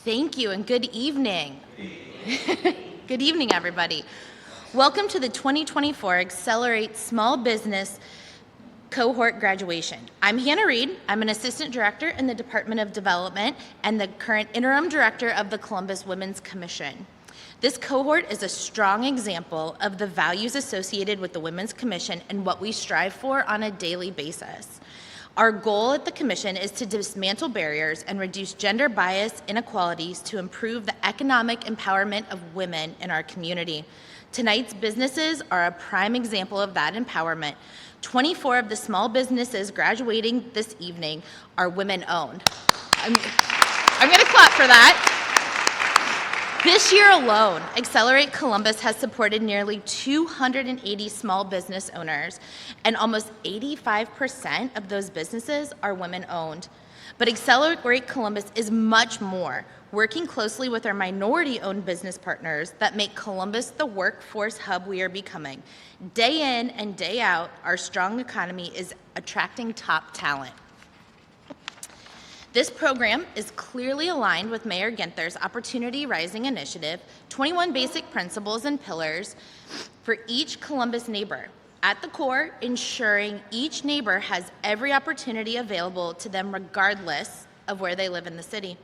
Thank you and good evening. Good evening, everybody. Welcome to the 2024 Accelerate Small Business Cohort Graduation. I'm Hannah Reed. I'm an Assistant Director in the Department of Development and the current Interim Director of the Columbus Women's Commission. This cohort is a strong example of the values associated with the Women's Commission and what we strive for on a daily basis. Our goal at the Commission is to dismantle barriers and reduce gender bias inequalities to improve the economic empowerment of women in our community. Tonight's businesses are a prime example of that empowerment. 24 of the small businesses graduating this evening are women-owned. I'm going to clap for that. This year alone, Accelerate Columbus has supported nearly 280 small business owners, and almost 85% of those businesses are women-owned. But Accelerate Columbus is much more, working closely with our minority-owned business partners that make Columbus the workforce hub we are becoming. Day in and day out, our strong economy is attracting top talent. This program is clearly aligned with Mayor Ginther's Opportunity Rising initiative, 21 basic principles and pillars for each Columbus neighbor. At the core, ensuring each neighbor has every opportunity available to them regardless of where they live in the city.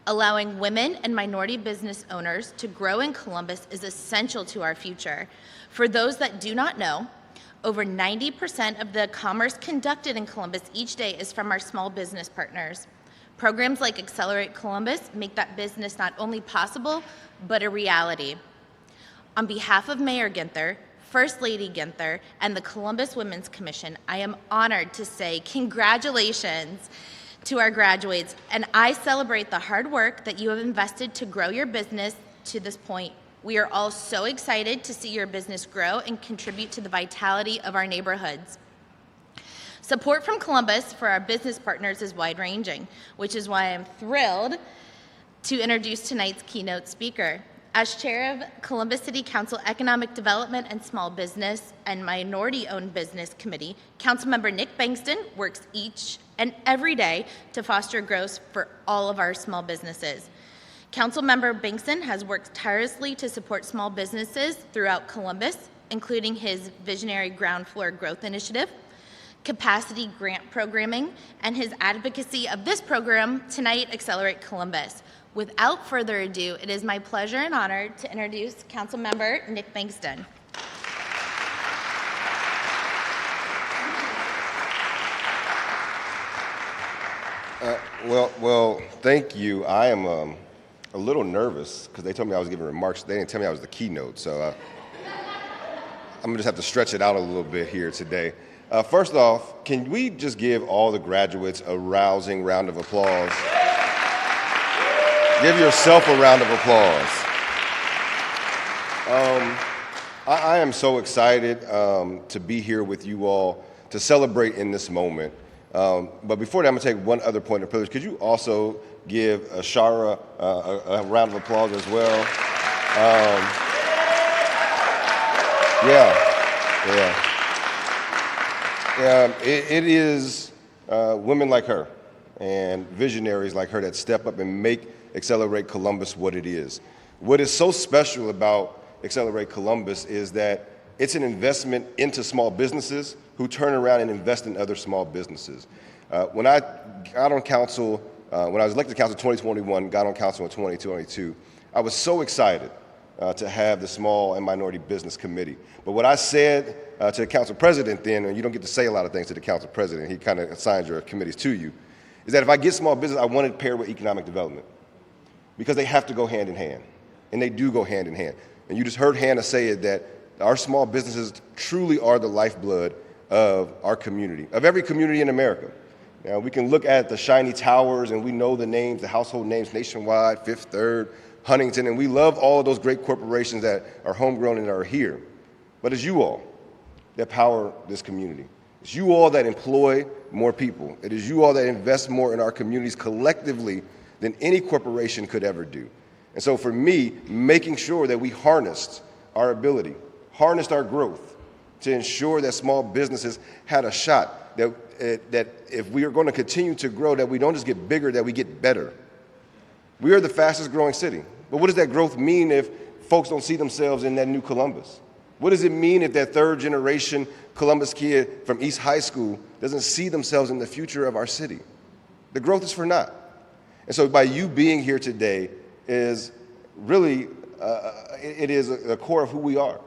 Allowing women and minority business owners to grow in Columbus is essential to our future. For those that do not know, over 90% of the commerce conducted in Columbus each day is from our small business partners. Programs like Accelerate Columbus make that business not only possible, but a reality. On behalf of Mayor Ginther, First Lady Ginther, and the Columbus Women's Commission, I am honored to say congratulations to our graduates, and I celebrate the hard work that you have invested to grow your business to this point. We are all so excited to see your business grow and contribute to the vitality of our neighborhoods. Support from Columbus for our business partners is wide-ranging, which is why I'm thrilled to introduce tonight's keynote speaker. As chair of Columbus City Council Economic Development and Small Business and Minority-Owned Business Committee, Councilmember Nick Bankston works each and every day to foster growth for all of our small businesses. Councilmember Bankston has worked tirelessly to support small businesses throughout Columbus, including his visionary ground floor growth initiative, capacity grant programming, and his advocacy of this program tonight, Accelerate Columbus. Without further ado, it is my pleasure and honor to introduce Councilmember Nick Bankston. Well, thank you. I am a little nervous because they told me I was giving remarks. They didn't tell me I was the keynote, so I'm gonna just have to stretch it out a little bit here today. First off, can we just give all the graduates a rousing round of applause? Give yourself a round of applause. I am so excited to be here with you all to celebrate in this moment. But before that, I'm gonna take one other point of privilege. Could you also give Shara a round of applause as well? It is women like her and visionaries like her that step up and make Accelerate Columbus what it is. What is so special about Accelerate Columbus is that it's an investment into small businesses who turn around and invest in other small businesses. When I got on council, when I was elected to council in 2021, got on council in 2022, I was so excited to have the Small and Minority Business Committee. But what I said to the council president then, and you don't get to say a lot of things to the council president, he kind of assigns your committees to you, is that if I get small business, I want it paired with economic development because they have to go hand in hand, and they do go hand in hand. And you just heard Hannah say it, that our small businesses truly are the lifeblood of our community, of every community in America. Now, we can look at the shiny towers and we know the names, the household names, Nationwide, Fifth Third, Huntington, and we love all of those great corporations that are homegrown and are here. But it's you all that power this community. It's you all that employ more people. It is you all that invest more in our communities collectively than any corporation could ever do. And so for me, making sure that we harnessed our ability, harnessed our growth to ensure that small businesses had a shot, that if we are going to continue to grow, that we don't just get bigger, that we get better. We are the fastest growing city. But what does that growth mean if folks don't see themselves in that new Columbus? What does it mean if that third generation Columbus kid from East High School doesn't see themselves in the future of our city? The growth is for naught. And so by you being here today is really, it is the core of who we are.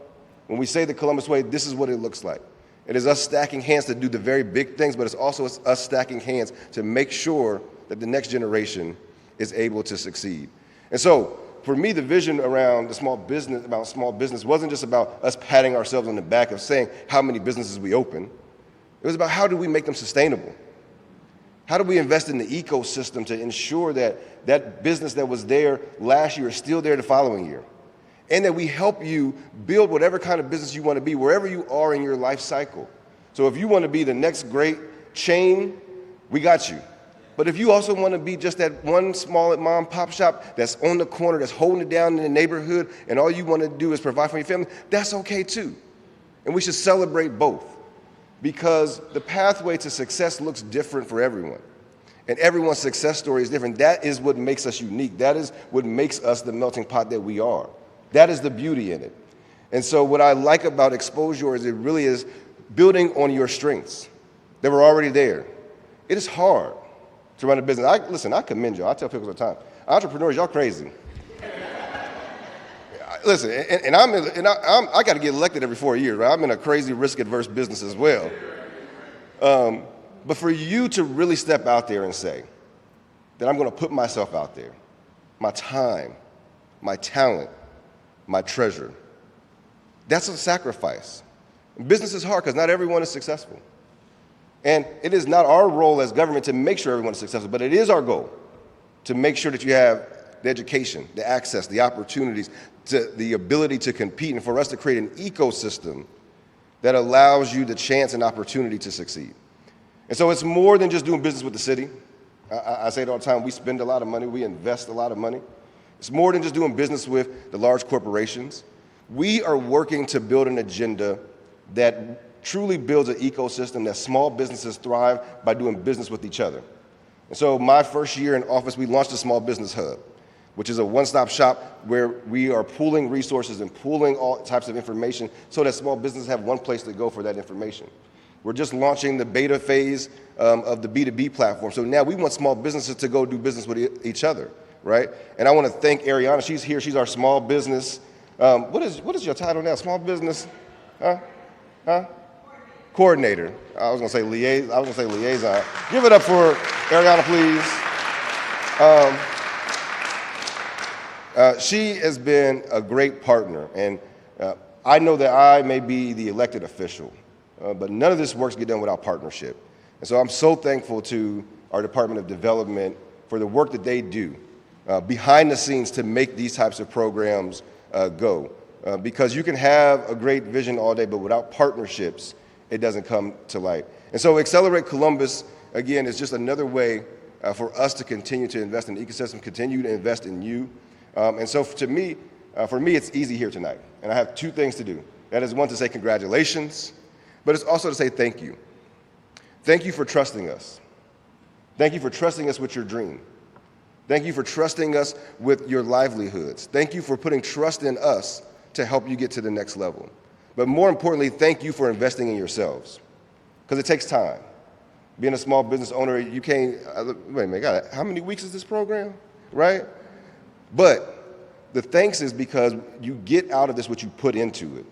When we say the Columbus Way, this is what it looks like. It is us stacking hands to do the very big things, but it's also us stacking hands to make sure that the next generation is able to succeed. And so for me, the vision around small business wasn't just about us patting ourselves on the back of saying how many businesses we open. It was about how do we make them sustainable? How do we invest in the ecosystem to ensure that that business that was there last year is still there the following year? And that we help you build whatever kind of business you want to be, wherever you are in your life cycle. So if you want to be the next great chain, we got you. But if you also want to be just that one small mom and pop shop that's on the corner, that's holding it down in the neighborhood, and all you want to do is provide for your family, that's okay too. And we should celebrate both, because the pathway to success looks different for everyone. And everyone's success story is different. That is what makes us unique. That is what makes us the melting pot that we are. That is the beauty in it. And so what I like about Exposure is it really is building on your strengths that were already there. It is hard to run a business. I commend you. I tell people all the time, entrepreneurs, y'all crazy. Listen, I got to get elected every 4 years, right? I'm in a crazy risk-adverse business as well. But for you to really step out there and say that I'm going to put myself out there, my time, my talent, my treasure, that's a sacrifice. Business is hard because not everyone is successful. And it is not our role as government to make sure everyone is successful, but it is our goal to make sure that you have the education, the access, the opportunities, the ability to compete, and for us to create an ecosystem that allows you the chance and opportunity to succeed. And so it's more than just doing business with the city. I say it all the time, we spend a lot of money, we invest a lot of money. It's more than just doing business with the large corporations. We are working to build an agenda that truly builds an ecosystem that small businesses thrive by doing business with each other. And so my first year in office, we launched a small business hub, which is a one-stop shop where we are pooling resources and pooling all types of information so that small businesses have one place to go for that information. We're just launching the beta phase of the B2B platform. So now we want small businesses to go do business with each other, right? And I want to thank Ariana. She's here. She's our small business. What is your title now? Small business? Coordinator. I was going to say liaison. Give it up for Ariana, please. She has been a great partner, and I know that I may be the elected official, but none of this works get done without partnership. And so I'm so thankful to our Department of Development for the work that they do behind the scenes to make these types of programs go. Because you can have a great vision all day, but without partnerships, it doesn't come to light. And so Accelerate Columbus, again, is just another way for us to continue to invest in the ecosystem, continue to invest in you. And so for me, it's easy here tonight. And I have two things to do. That is, one, to say congratulations, but it's also to say thank you. Thank you for trusting us. Thank you for trusting us with your dream. Thank you for trusting us with your livelihoods. Thank you for putting trust in us to help you get to the next level. But more importantly, thank you for investing in yourselves, because it takes time. Being a small business owner, you can't, wait a minute, God, how many weeks is this program, right? But the thanks is because you get out of this what you put into it.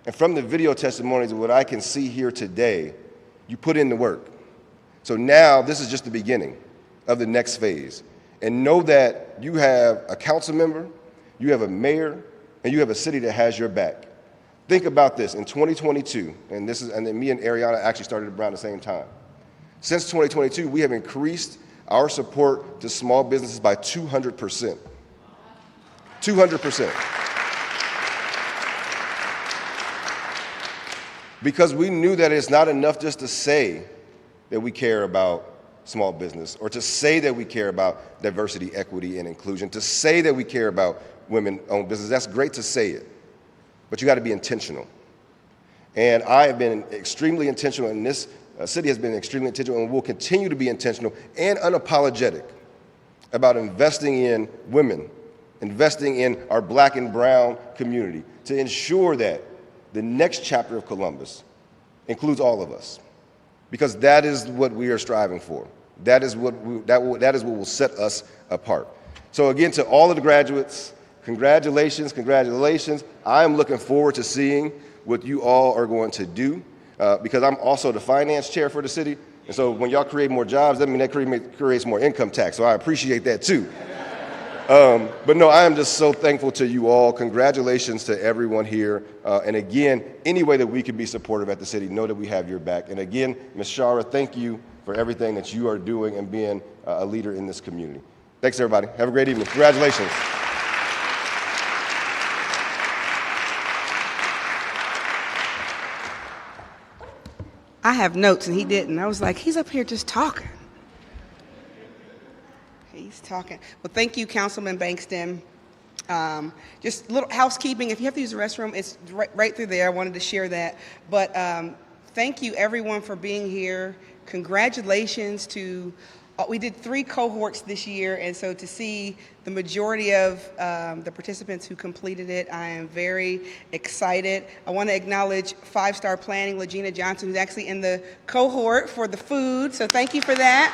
And from the video testimonies of what I can see here today, you put in the work. So now this is just the beginning of the next phase. And know that you have a council member, you have a mayor, and you have a city that has your back. Think about this, in 2022, and then me and Ariana actually started around the same time. Since 2022, we have increased our support to small businesses by 200%. 200%. Because we knew that it's not enough just to say that we care about small business, or to say that we care about diversity, equity, and inclusion, to say that we care about women-owned business. That's great to say it, but you got to be intentional. And I have been extremely intentional, and this city has been extremely intentional, and will continue to be intentional and unapologetic about investing in women, investing in our black and brown community to ensure that the next chapter of Columbus includes all of us, because that is what we are striving for. That is what will set us apart. So again, to all of the graduates, congratulations, congratulations. I am looking forward to seeing what you all are going to do, because I'm also the finance chair for the city. And so when y'all create more jobs, that means that creates more income tax. So I appreciate that too. But no, I am just so thankful to you all. Congratulations to everyone here. And again, any way that we can be supportive at the city, know that we have your back. And again, Ms. Shara, thank you for everything that you are doing and being a leader in this community. Thanks, everybody. Have a great evening. Congratulations. I have notes and he didn't. I was like, he's up here just talking. He's talking. Well, thank you, Councilman Bankston. Just a little housekeeping. If you have to use the restroom, it's right through there. I wanted to share that. But thank you, everyone, for being here. Congratulations to, we did 3 cohorts this year, and so to see the majority of the participants who completed it, I am very excited. I want to acknowledge 5-Star Planning, Legina Johnson, who's actually in the cohort for the food, so thank you for that.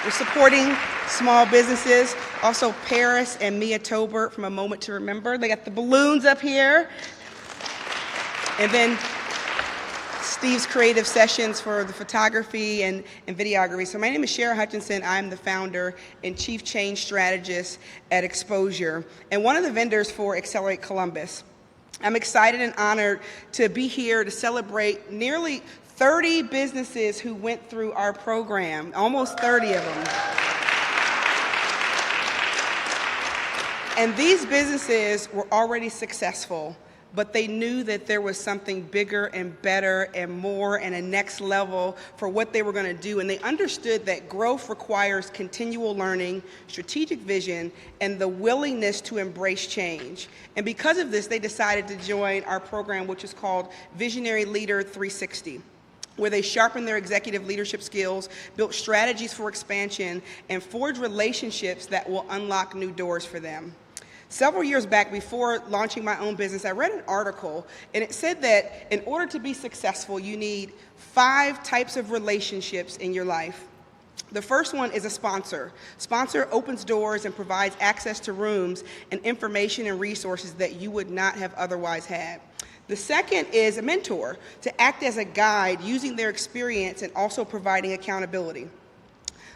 We're supporting small businesses. Also, Paris and Mia Tobert from A Moment to Remember. They got the balloons up here. And then Steve's Creative Sessions for the photography and videography. So my name is Shara Hutchinson. I'm the founder and chief change strategist at Exposure and one of the vendors for Accelerate Columbus. I'm excited and honored to be here to celebrate nearly 30 businesses who went through our program, almost 30 of them. And these businesses were already successful, but they knew that there was something bigger and better and more and a next level for what they were going to do. And they understood that growth requires continual learning, strategic vision, and the willingness to embrace change. And because of this, they decided to join our program, which is called Visionary Leader 360. Where they sharpened their executive leadership skills, built strategies for expansion, and forged relationships that will unlock new doors for them. Several years back, before launching my own business, I read an article, and it said that in order to be successful, you need 5 types of relationships in your life. The first one is a sponsor. Sponsor opens doors and provides access to rooms and information and resources that you would not have otherwise had. The second is a mentor, to act as a guide using their experience and also providing accountability.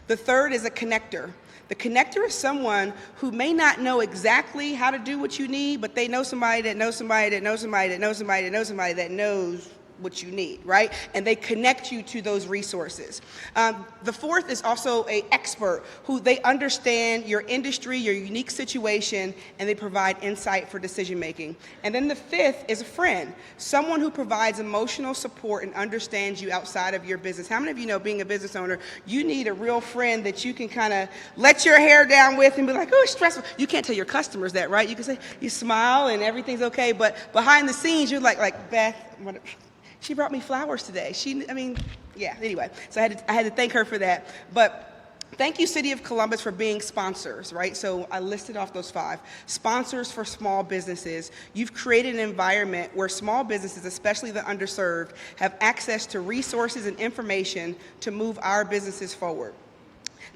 The third is a connector. The connector is someone who may not know exactly how to do what you need, but they know somebody that knows somebody that knows somebody that knows somebody that knows somebody that knows what you need, right? And they connect you to those resources. The fourth is also an expert who they understand your industry, your unique situation, and they provide insight for decision making. And then the fifth is a friend, someone who provides emotional support and understands you outside of your business. How many of you know, being a business owner, you need a real friend that you can kind of let your hair down with and be like, oh, it's stressful. You can't tell your customers that, right? You can say, you smile and everything's okay, but behind the scenes, you're like Beth, what, she brought me flowers today. Anyway, so I had to thank her for that. But thank you, City of Columbus, for being sponsors, right? So I listed off those 5. Sponsors for small businesses. You've created an environment where small businesses, especially the underserved, have access to resources and information to move our businesses forward.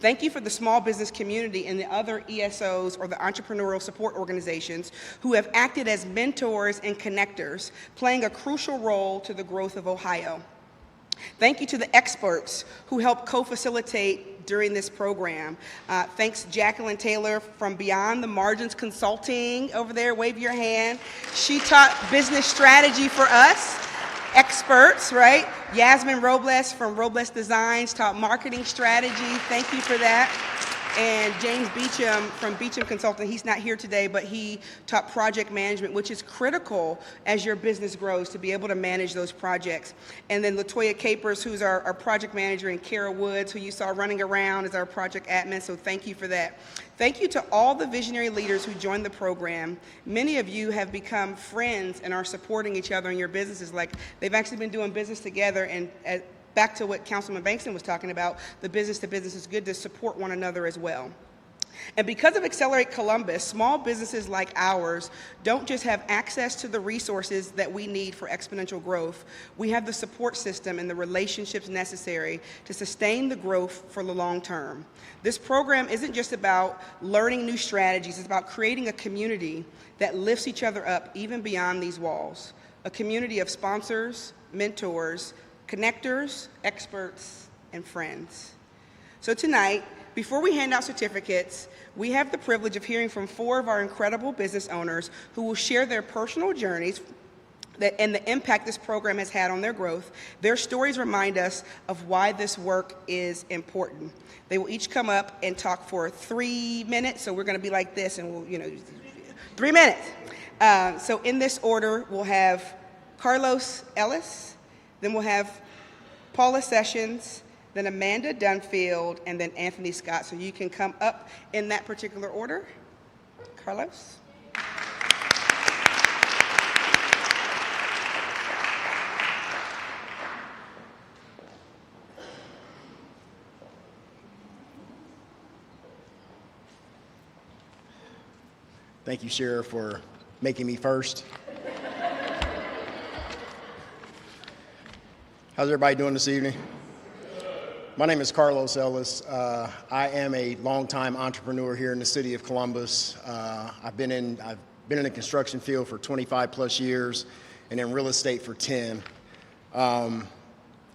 Thank you for the small business community and the other ESOs or the entrepreneurial support organizations who have acted as mentors and connectors, playing a crucial role to the growth of Ohio. Thank you to the experts who helped co-facilitate during this program. Thanks Jacqueline Taylor from Beyond the Margins Consulting over there, wave your hand. She taught business strategy for us. Experts, right? Yasmin Robles from Robles Designs taught marketing strategy. Thank you for that. And James Beecham from Beecham Consulting, he's not here today, but he taught project management, which is critical as your business grows to be able to manage those projects. And then Latoya Capers, who's our project manager, and Kara Woods, who you saw running around as our project admin, so thank you for that. Thank you to all the visionary leaders who joined the program. Many of you have become friends and are supporting each other in your businesses. Like, they've actually been doing business together, and back to what Councilman Bankston was talking about, the business to business is good to support one another as well. And because of Accelerate Columbus, small businesses like ours don't just have access to the resources that we need for exponential growth, we have the support system and the relationships necessary to sustain the growth for the long term. This program isn't just about learning new strategies, it's about creating a community that lifts each other up even beyond these walls. A community of sponsors, mentors, connectors, experts, and friends. So tonight, before we hand out certificates, we have the privilege of hearing from 4 of our incredible business owners who will share their personal journeys and the impact this program has had on their growth. Their stories remind us of why this work is important. They will each come up and talk for 3 minutes, so we're going to be like this, and we'll, 3 minutes. So in this order, we'll have Carlos Ellis, then we'll have Paula Sessions, then Amanda Dunfield, and then Anthony Scott. So you can come up in that particular order. Carlos? Thank you, Sheriff, for making me first. How's everybody doing this evening? My name is Carlos Ellis. I am a longtime entrepreneur here in the city of Columbus. I've been in the construction field for 25 plus years and in real estate for 10. I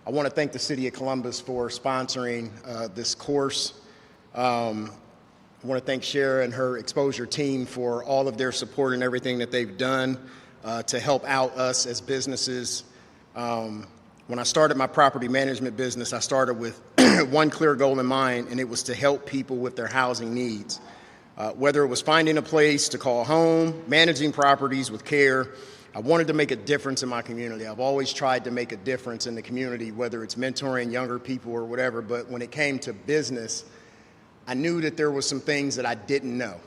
want to thank the city of Columbus for sponsoring this course. I want to thank Shara and her exposure team for all of their support and everything that they've done to help out us as businesses. When I started my property management business, I started with one clear goal in mind, and it was to help people with their housing needs. Whether it was finding a place to call home, managing properties with care, I wanted to make a difference in my community. I've always tried to make a difference in the community, whether it's mentoring younger people or whatever, but when it came to business, I knew that there was some things that I didn't know.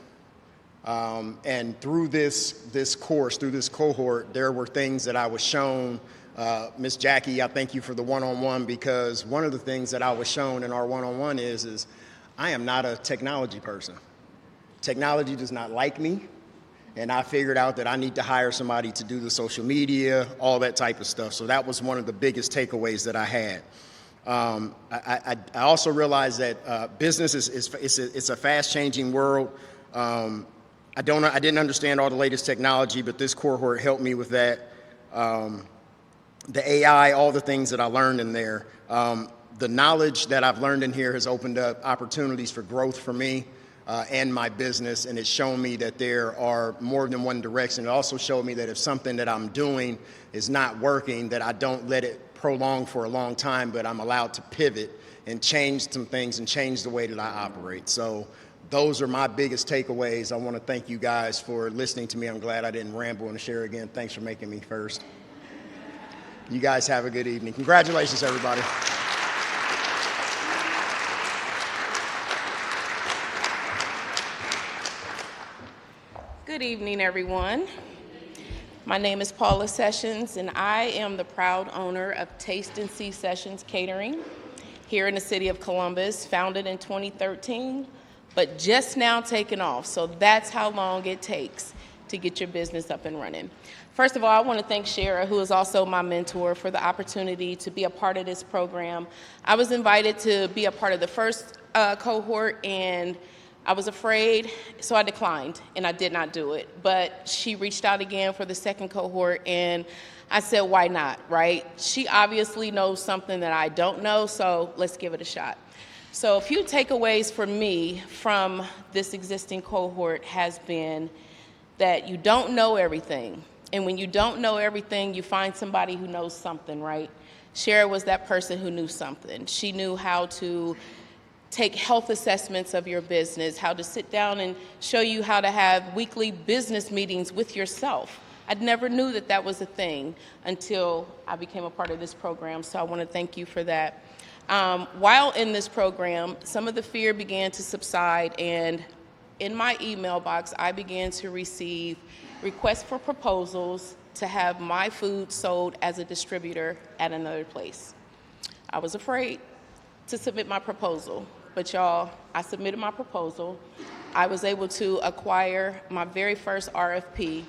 And through this course, through this cohort, there were things that I was shown. Ms. Jackie, I thank you for the one-on-one, because one of the things that I was shown in our one-on-one is I am not a technology person. Technology does not like me, and I figured out that I need to hire somebody to do the social media, all that type of stuff. So that was one of the biggest takeaways that I had. I also realized that business is a fast-changing world. I didn't understand all the latest technology, but this cohort helped me with that. The AI, all the things that I learned in there. The knowledge that I've learned in here has opened up opportunities for growth for me and my business, and it's shown me that there are more than one direction. It also showed me that if something that I'm doing is not working, that I don't let it prolong for a long time, but I'm allowed to pivot and change some things and change the way that I operate. So those are my biggest takeaways. I want to thank you guys for listening to me. I'm glad I didn't ramble and share again. Thanks for making me first. You guys have a good evening. Congratulations, everybody. Good evening, everyone. My name is Paula Sessions, and I am the proud owner of Taste and See Sessions Catering here in the city of Columbus, founded in 2013, but just now taken off. So that's how long it takes to get your business up and running. First of all, I want to thank Shara, who is also my mentor, for the opportunity to be a part of this program. I was invited to be a part of the first cohort, and I was afraid, so I declined, and I did not do it. But she reached out again for the second cohort, and I said, why not, right? She obviously knows something that I don't know, so let's give it a shot. So a few takeaways for me from this existing cohort has been that you don't know everything. And when you don't know everything, you find somebody who knows something, right? Shara was that person who knew something. She knew how to take health assessments of your business, how to sit down and show you how to have weekly business meetings with yourself. I never knew that that was a thing until I became a part of this program, so I want to thank you for that. While in this program, some of the fear began to subside, and in my email box, I began to receive requests for proposals to have my food sold as a distributor at another place. I was afraid to submit my proposal, but y'all, I submitted my proposal. I was able to acquire my very first RFP,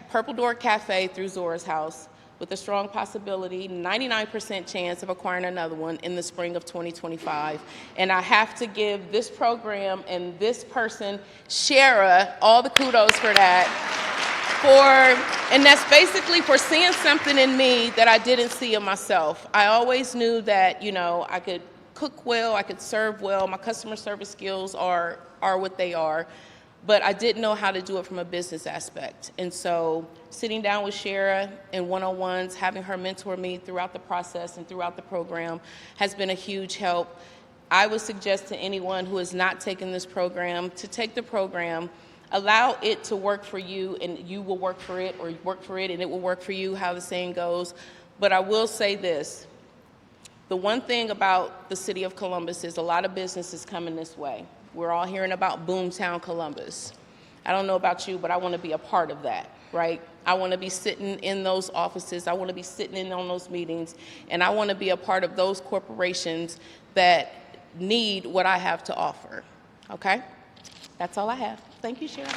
Purple Door Cafe through Zora's House, with a strong possibility, 99% chance of acquiring another one in the spring of 2025. And I have to give this program and this person, Shara, all the kudos for that. And that's basically for seeing something in me that I didn't see in myself. I always knew that, I could cook well, I could serve well, my customer service skills are what they are, but I didn't know how to do it from a business aspect. And so sitting down with Shara in one-on-ones, having her mentor me throughout the process and throughout the program has been a huge help. I would suggest to anyone who has not taken this program to take the program. Allow it to work for you, and you will work for it, or work for it and it will work for you, how the saying goes. But I will say this. The one thing about the city of Columbus is a lot of businesses coming this way. We're all hearing about Boomtown Columbus. I don't know about you, but I want to be a part of that, right? I want to be sitting in those offices. I want to be sitting in on those meetings, and I want to be a part of those corporations that need what I have to offer, okay? That's all I have. Thank you, Sharon.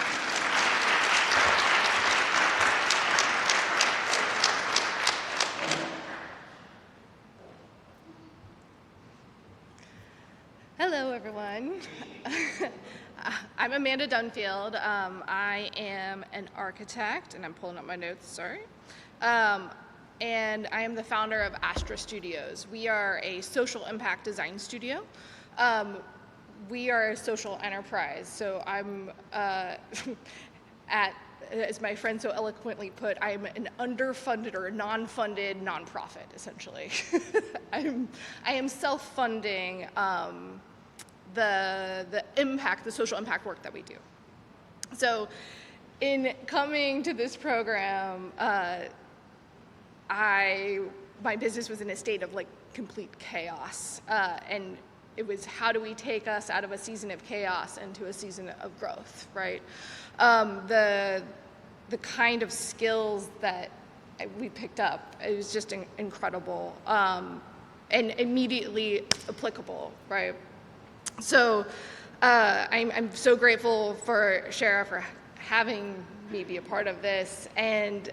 Hello, everyone. I'm Amanda Dunfield. I am an architect, and I'm pulling up my notes, sorry. And I am the founder of Astra Studios. We are a social impact design studio. We are a social enterprise, so I'm as my friend so eloquently put, I'm an underfunded or non-funded nonprofit, essentially. I am self-funding the social impact work that we do. So, in coming to this program, my business was in a state of complete chaos, and it was how do we take us out of a season of chaos into a season of growth, right? The kind of skills that we picked up, it was just incredible and immediately applicable, right? So I'm so grateful for Shara for having me be a part of this, and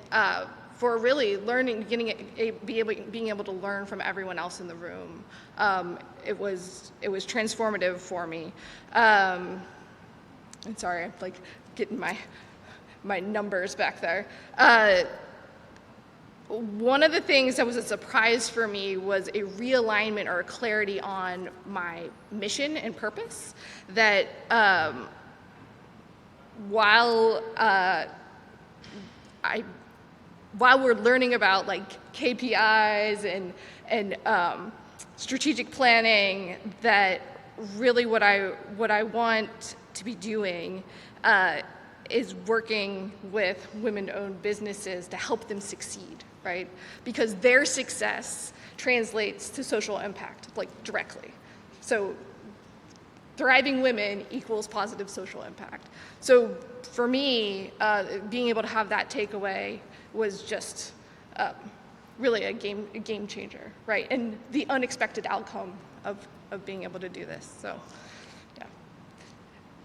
for really learning, being able to learn from everyone else in the room. It was transformative for me. I'm sorry, I'm getting my numbers back there. One of the things that was a surprise for me was a realignment or a clarity on my mission and purpose. That while we're learning about KPIs and strategic planning, that really what I want to be doing is working with women-owned businesses to help them succeed, right? Because their success translates to social impact, directly. So thriving women equals positive social impact. So for me, being able to have that takeaway was just really a game changer, right? And the unexpected outcome of being able to do this. So, yeah.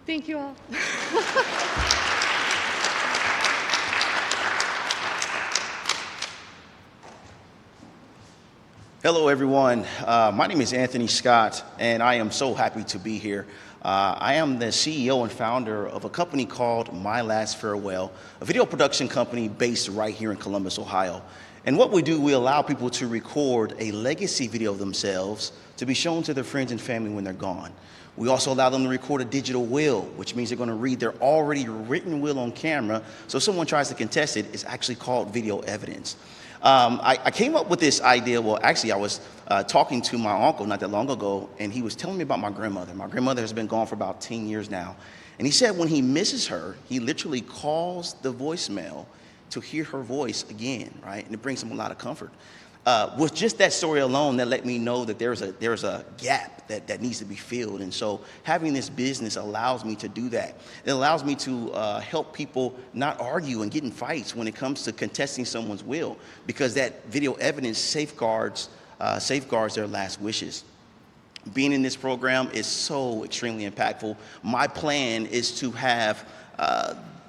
Thank you all. Hello, everyone. My name is Anthony Scott, and I am so happy to be here. I am the CEO and founder of a company called My Last Farewell, a video production company based right here in Columbus, Ohio. And what we do, we allow people to record a legacy video of themselves to be shown to their friends and family when they're gone. We also allow them to record a digital will, which means they're going to read their already written will on camera. So if someone tries to contest it, it's actually called video evidence. I came up with this idea. Well, actually, I was talking to my uncle not that long ago, and he was telling me about my grandmother. My grandmother has been gone for about 10 years now. And he said when he misses her, he literally calls the voicemail to hear her voice again, right? And it brings him a lot of comfort. With just that story alone, that let me know that there's a gap that needs to be filled. And so having this business allows me to do that. It allows me to help people not argue and get in fights when it comes to contesting someone's will, because that video evidence safeguards their last wishes. Being in this program is so extremely impactful. My plan is to have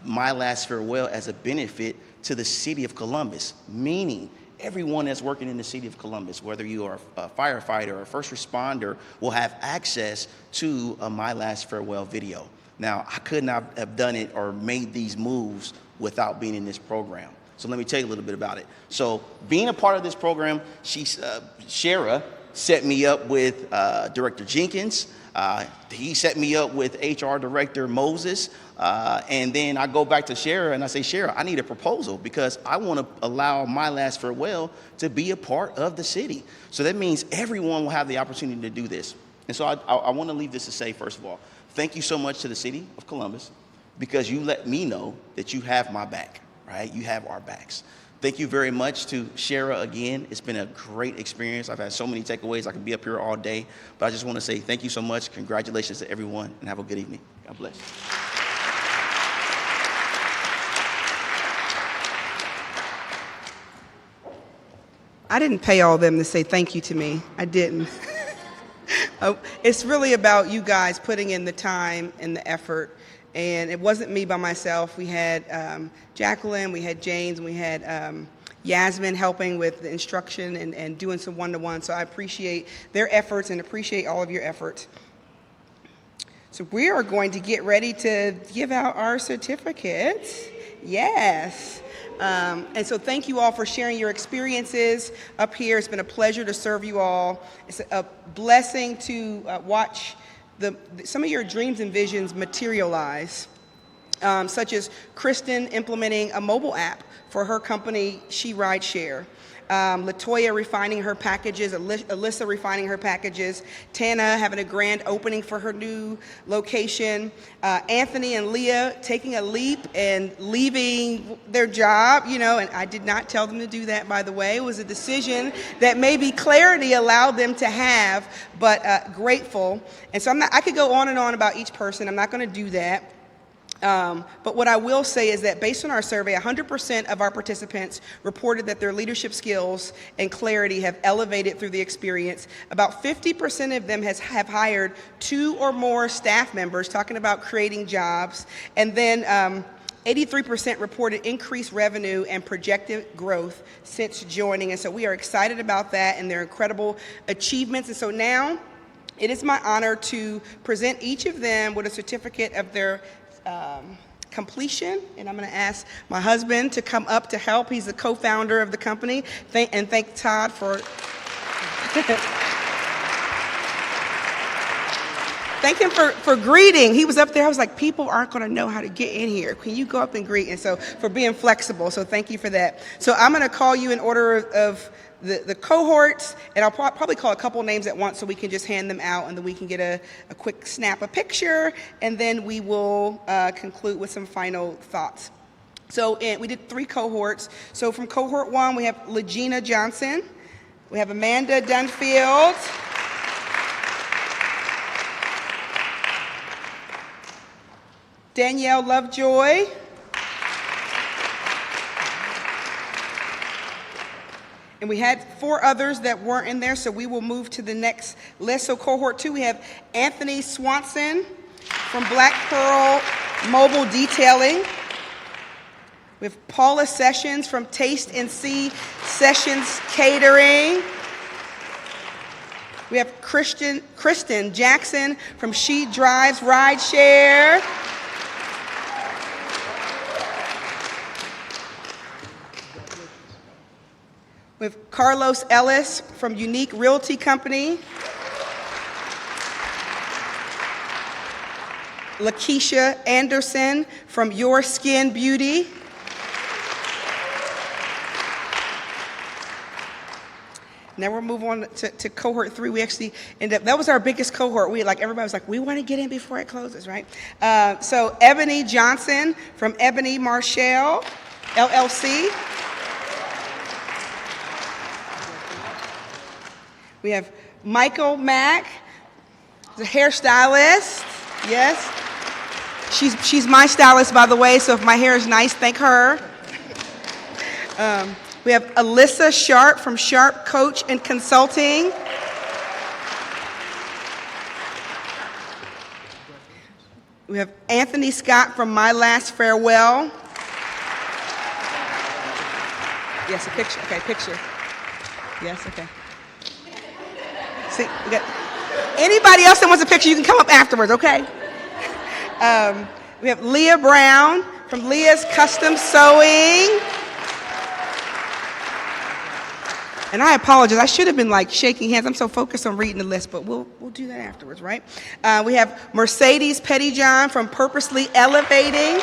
My Last Farewell as a benefit to the city of Columbus, meaning everyone that's working in the city of Columbus, whether you are a firefighter or a first responder, will have access to a My Last Farewell video. Now, I could not have done it or made these moves without being in this program. So let me tell you a little bit about it. So being a part of this program, Shara set me up with Director Jenkins. He set me up with HR Director Moses. And then I go back to Shara and I say, Shara, I need a proposal because I want to allow My Last Farewell to be a part of the city. So that means everyone will have the opportunity to do this. And so I want to leave this to say, first of all, thank you so much to the city of Columbus because you let me know that you have my back, right? You have our backs. Thank you very much to Shara again. It's been a great experience. I've had so many takeaways. I could be up here all day, but I just want to say thank you so much. Congratulations to everyone and have a good evening. God bless. I didn't pay all them to say thank you to me. I didn't. It's really about you guys putting in the time and the effort. And it wasn't me by myself. We had Jacqueline, we had James, and we had Yasmin helping with the instruction and doing some one-to-one. So I appreciate their efforts and appreciate all of your efforts. So we are going to get ready to give out our certificates. Yes. And so thank you all for sharing your experiences up here. It's been a pleasure to serve you all. It's a blessing to watch some of your dreams and visions materialize, such as Kristen implementing a mobile app for her company, She Ride Share. Latoya refining her packages, Alyssa refining her packages, Tana having a grand opening for her new location, Anthony and Leah taking a leap and leaving their job, and I did not tell them to do that, by the way. It was a decision that maybe clarity allowed them to have, but grateful. And so I could go on and on about each person. I'm not going to do that. But what I will say is that based on our survey, 100% of our participants reported that their leadership skills and clarity have elevated through the experience. About 50% of them have hired 2 or more staff members, talking about creating jobs. And then 83% reported increased revenue and projected growth since joining. And so we are excited about that and their incredible achievements. And so now it is my honor to present each of them with a certificate of their completion, and I'm going to ask my husband to come up to help. He's the co-founder of the company. Thank Todd for thank him for greeting. He was up there. I was like, people aren't going to know how to get in here. Can you go up and greet? And so for being flexible. So thank you for that. So I'm going to call you in order of the cohorts, and I'll probably call a couple names at once so we can just hand them out, and then we can get a quick snap a picture, and then we will conclude with some final thoughts. So we did 3 cohorts. So from cohort 1, we have Legina Johnson. We have Amanda Dunfield. Danielle Lovejoy. And we had 4 others that weren't in there, so we will move to the next list. So cohort 2, we have Anthony Swanson from Black Pearl Mobile Detailing. We have Paula Sessions from Taste and See Sessions Catering. We have Kristen Jackson from She Drives Rideshare. We have Carlos Ellis from Unique Realty Company. Lakeisha Anderson from Your Skin Beauty. Now we'll move on to cohort 3. We actually that was our biggest cohort. Everybody was like, we want to get in before it closes, right? So Ebony Johnson from Ebony Marshall, LLC. We have Michael Mack, the hairstylist. Yes. She's my stylist, by the way, so if my hair is nice, thank her. We have Alyssa Sharp from Sharp Coach and Consulting. We have Anthony Scott from My Last Farewell. Yes, a picture. Okay, picture. Yes, okay. See, we got anybody else that wants a picture, you can come up afterwards, okay? We have Leah Brown from Leah's Custom Sewing. And I apologize, I should have been like shaking hands. I'm so focused on reading the list, but we'll do that afterwards, right? We have Mercedes Pettyjohn from Purposely Elevating.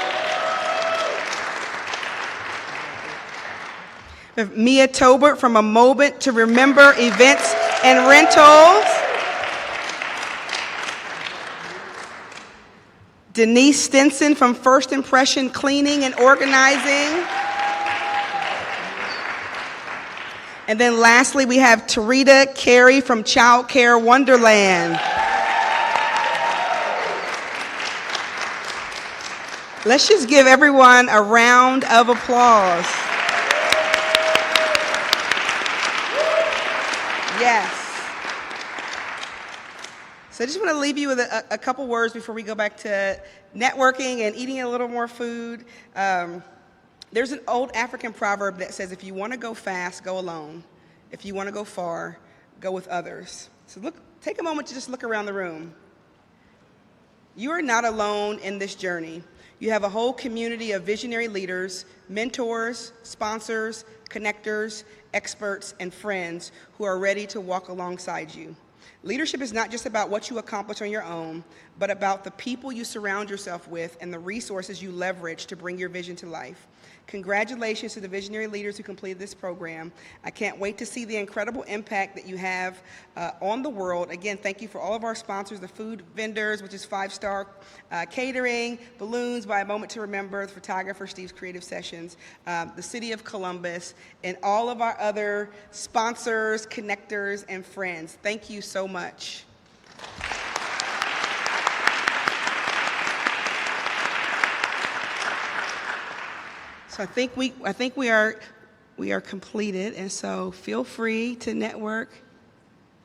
We have Mia Tobert from A Moment to Remember Events and Rentals. Denise Stinson from First Impression Cleaning and Organizing. And then lastly, we have Tarita Carey from Child Care Wonderland. Let's just give everyone a round of applause. Yes. So I just want to leave you with a couple words before we go back to networking and eating a little more food. There's an old African proverb that says, if you want to go fast, go alone. If you want to go far, go with others. So take a moment to just look around the room. You are not alone in this journey. You have a whole community of visionary leaders, mentors, sponsors, connectors, experts, and friends who are ready to walk alongside you. Leadership is not just about what you accomplish on your own, but about the people you surround yourself with and the resources you leverage to bring your vision to life. Congratulations to the visionary leaders who completed this program. I can't wait to see the incredible impact that you have on the world. Again, thank you for all of our sponsors, the food vendors, which is 5-Star Catering, Balloons by A Moment to Remember, the photographer, Steve's Creative Sessions, the City of Columbus, and all of our other sponsors, connectors, and friends. Thank you so much. So I think we are completed, and so feel free to network.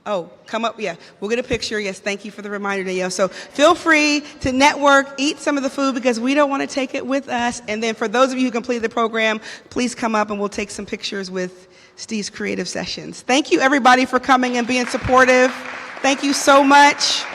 Oh, come up, yeah. We'll get a picture. Yes, thank you for the reminder, Danielle. So feel free to network, eat some of the food because we don't want to take it with us. And then for those of you who completed the program, please come up and we'll take some pictures with Steve's Creative Sessions. Thank you, everybody, for coming and being supportive. Thank you so much.